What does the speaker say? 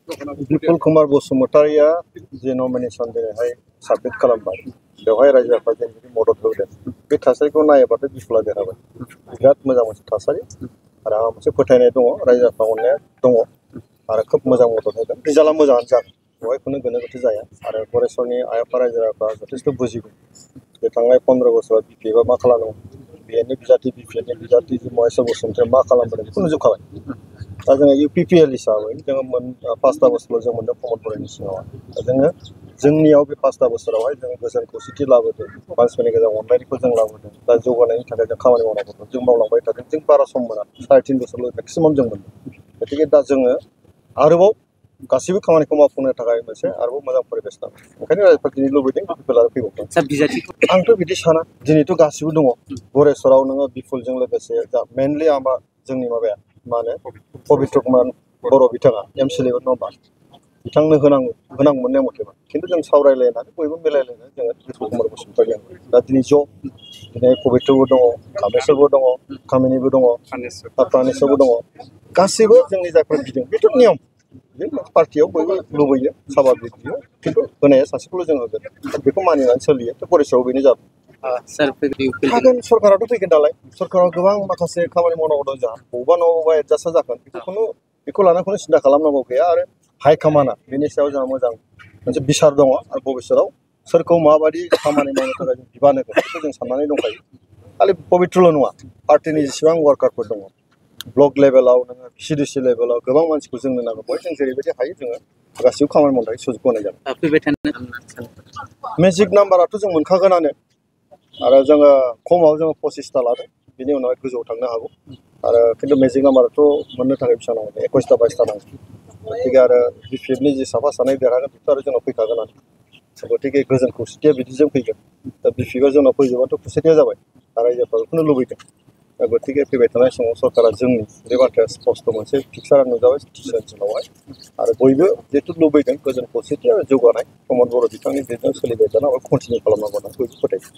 बिपुल कुमार बसुमतारिया जे नमिनेसन दिनैहाय साबमिट खालामबाय बेवहाय रायजो राजाफोरा मदद होदों बे थासारिखौ नायोबाथाय बिपुला देरहाबाय बिराद मोजां मोनसे थासारि आरो आंहा मोनसे फोथायनाय दङ रायजो राजाफ्रा अननाया दङ आरो खोब मोजां मदद होगोन रिजाल्टआ मोजाङानो जागोन बेवहाय खुनु गोनो गोथो जाया आरो गरेस्वरनि आइ आफा रायजो राजाफ्रा जथेस्थ' बुजिगौ जे थांनाय 15 बोसोराव बिपिएफआ मा खालामदों बिएनि बिजाथि बिपिएफनि बिजाथि महेश्वर बसुमतारिया मा खालामबोदों बेखौ नुजोबखाबाय दा जोङो इउपिपिएल हिसाबै जोङो 5 बोसोराव जों मोनदों प्रमद बर'नि सिङाव दा जोङो जोंनियाव बे 5 बोसोरावहाय जोङो गोजोन खौसेथि लाबोदों मानसिफोरनि गेजेराव अनलायनायखौ जों लाबोदों दा जौगानायनि थाखाय जों खामानि मावनांगौ जों मावलांबाय थादों जों बारा सम मोना 3.5 बोसोरल' मेक्सिमाम जों मोनदों गतिके दा जोङो आरोबाव गासैबो खामानिखौ मावफुंनो थाखाय मोनसे आरोबाव मोजां परिबेस नांगौ ओंखायनो रायजोफोरा दिनै लुबैदों बिपुल आरो फैबावदों आंथ' बिदि साना दिनैथ' गासिबो दङ गरेस्वराव नोङो बिपुलजों लोगोसे दा मेनलि आंहा जोंनि माबाया मा होनो पबित्र कुमार बर' बिथाङा एमसिएलए नङा होमबा बिथांनो होनां मोननाय मथेबा खिन्थु जों सावरायलायनानै बयबो मिलायलायनानै जोङो बिपुल कुमार बसुमतारिया दा दिनै दिनै पबित्रबो दङ कामेस्वरबो दङ कामिनिबो दङ प्रानेस्वरबो दङ गासैबो जोंनि जायफोर बिदों बेथ' नियम बे पार्टियाव बयबो लुबैयो साभाबिक बियो खिन्थु होनाया सासेखौल' जों होगोन बेखौ मानिनानै सोलियो थ' गरेस्वराव बेनो जादों हागोन सरकाराथ' फैगोन नालाय सरकाराव गोबां माखासे खामानि मावनांगौ दं जोंहा बबेबा नङाबा एडजास्टआ जागोन बेखौ लानानै खुनु सिन्था खालामनांगौ गैया आरो हाइकमान्डआ बेनि सायाव जोंहा मोजां मोनसे बिसार दङ आरो भबिष्यतआव सोरखौ माबायदि खामानि मावनो थाखाय जों बिबान होगोन बेखौ जों साननानै दंखायो खालि पबित्रल' नङा पार्टिनि जेसेबां वार्कारफोर दङ ब्लक लेभेलाव नोङो सिडिसि लेभेलाव गोबां मानसिखौ जोंनो नांगौ बय जों जेरैबायदि हायो जोङो गासिबो खामानि मावनो थाखाय सुजुग होनाय जागोन मेजिक नाम्बाराथ' जों मोनखागोनानो आरो जोङो खमाव जोङो 25टा लादों बिनि उनावहाय गोजौआव थांनो हागौ आरो खिन्थु मेजिक नाम्बाराथ' मोननो थाखाय बेसेबां नांगौ 21टा 22टा नांगौ गतिके आरो बिपिएफनि जि साफा सानै देरहागोन बेथ' आरो जोंनाव फैखागोनानो गतिके गोजोन खौसेथिया बिदिजों फैगोन दा बिपिएफआ जोंनाव फैजोबाथ' खौसेथिया जाबाय आरो रायजोफ्रा बेखौनो लुबैदों दा गतिके फैबाय थानाय समाव सरकारा जोंनि बे बाथ्राया स्पस्ट मोनसे फिक्सार नुजाबाय ओनसोलावहाय आरो बयबो जिहेतु लुबैदों गोजोन खौसेथि आरो जौगानाय प्रमद बर' बिथांनि गेजेरजों सोलिबाय थानाय कन्टिनिउ खालामनांगौ होनना बयबो फोथायो